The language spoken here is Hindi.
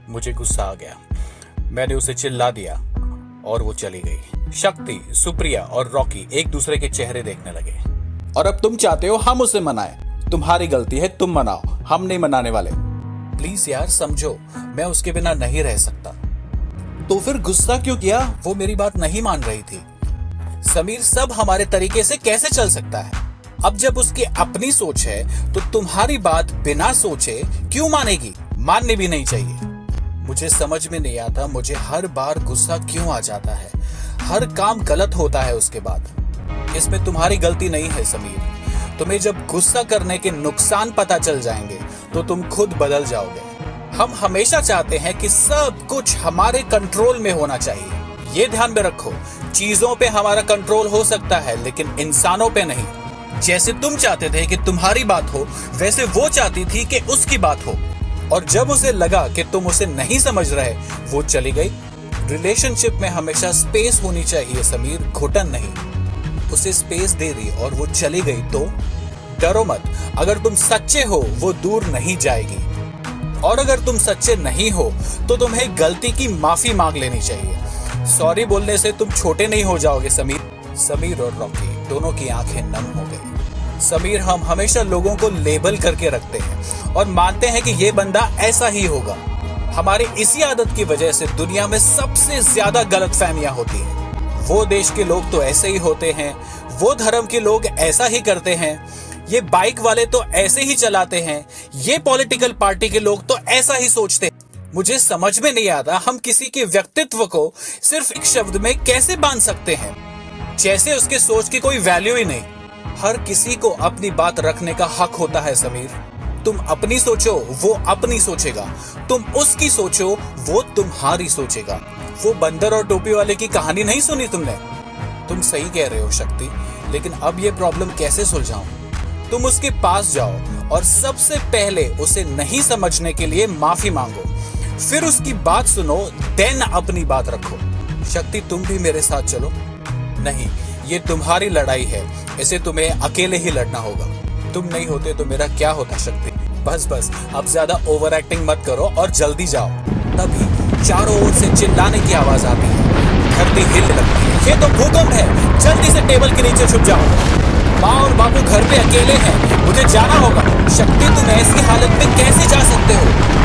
मुझे गुस्सा आ गया। मैंने उसे चिल्ला दिया और वो चली गई। शक्ति, सुप्रिया और रॉकी एक दूसरे के चेहरे देखने लगे। और अब तुम चाहते हो हम उसे मनाएं? तुम्हारी गलती है, तुम मनाओ, हम नहीं मनाने वाले। प्लीज यार समझो, मैं उसके बिना नहीं रह सकता। तो फिर गुस्सा क्यों किया? वो मेरी बात नहीं मान रही थी। समीर, सब हमारे तरीके से कैसे चल सकता है? अब जब उसकी अपनी सोच है तो तुम्हारी बात बिना सोचे क्यों मानेगी? माननी भी नहीं चाहिए। मुझे समझ में नहीं आता, मुझे हर बार गुस्सा क्यों आ जाता है। हर काम गलत होता है उसके बाद। इसमें तुम्हारी गलती नहीं है समीर। तुम्हें जब गुस्सा करने के नुकसान पता चल जाएंगे तो तुम खुद बदल जाओगे। हम हमेशा चाहते हैं कि सब कुछ हमारे कंट्रोल में होना चाहिए। ये ध्यान में रखो, चीजों पे हमारा कंट्रोल हो सकता है लेकिन इंसानों पे नहीं। जैसे तुम चाहते थे कि तुम्हारी बात हो, वैसे वो चाहती थी कि उसकी बात हो। और जब उसे लगा कि तुम उसे नहीं समझ रहे, वो चली गई। रिलेशनशिप में हमेशा स्पेस होनी चाहिए समीर, घुटन नहीं। उसे स्पेस दे दी और वो चली गई तो डरो मत। अगर तुम सच्चे हो वो दूर नहीं जाएगी। और अगर तुम सच्चे नहीं हो तो तुम्हें गलती की माफी मांग लेनी चाहिए। सॉरी बोलने से तुम छोटे नहीं हो जाओगे समीर। समीर और रॉकी दोनों की आंखें नम हो गई। समीर, हम हमेशा लोगों को लेबल करके रखते हैं और मानते हैं कि ये बंदा ऐसा ही होगा। हमारी इसी आदत की वजह से दुनिया में सबसे ज्यादा गलतफहमियां होती हैं। वो देश के लोग तो ऐसे ही होते हैं, वो धर्म के लोग ऐसा ही करते हैं, ये बाइक वाले तो ऐसे ही चलाते हैं, ये पॉलिटिकल पार्टी के लोग तो ऐसा ही सोचते हैं। मुझे समझ में नहीं आता हम किसी के व्यक्तित्व को सिर्फ एक शब्द में कैसे बांध सकते हैं, जैसे उसके सोच की कोई वैल्यू ही नहीं। हर किसी को अपनी बात रखने का हक होता है समीर। तुम अपनी सोचो, वो अपनी सोचेगा। तुम उसकी सोचो, वो तुम्हारी सोचेगा। वो बंदर और टोपी वाले की कहानी नहीं सुनी तुमने? तुम सही कह रहे हो शक्ति, लेकिन अब ये प्रॉब्लम कैसे सुलझाऊं? तुम उसके पास जाओ और सबसे पहले उसे नहीं समझने के लिए माफी मांगो, फिर उसकी बात सुनो, देन अपनी बात रखो। शक्ति, तुम भी मेरे साथ चलो। नहीं, ये तुम्हारी लड़ाई है, इसे तुम्हें अकेले ही लड़ना होगा। तुम नहीं होते तो मेरा क्या होता शक्ति। बस बस, अब ज्यादा ओवर एक्टिंग मत करो और जल्दी जाओ। तभी चारों ओर से चिल्लाने की आवाज आती है। धरती हिलने लगती है। ये तो भूकंप है, जल्दी से टेबल के नीचे छुप जाओ। माँ और बाबू घर पे अकेले हैं, मुझे जाना होगा। शक्ति, तुम ऐसी हालत में कैसे जा सकते हो?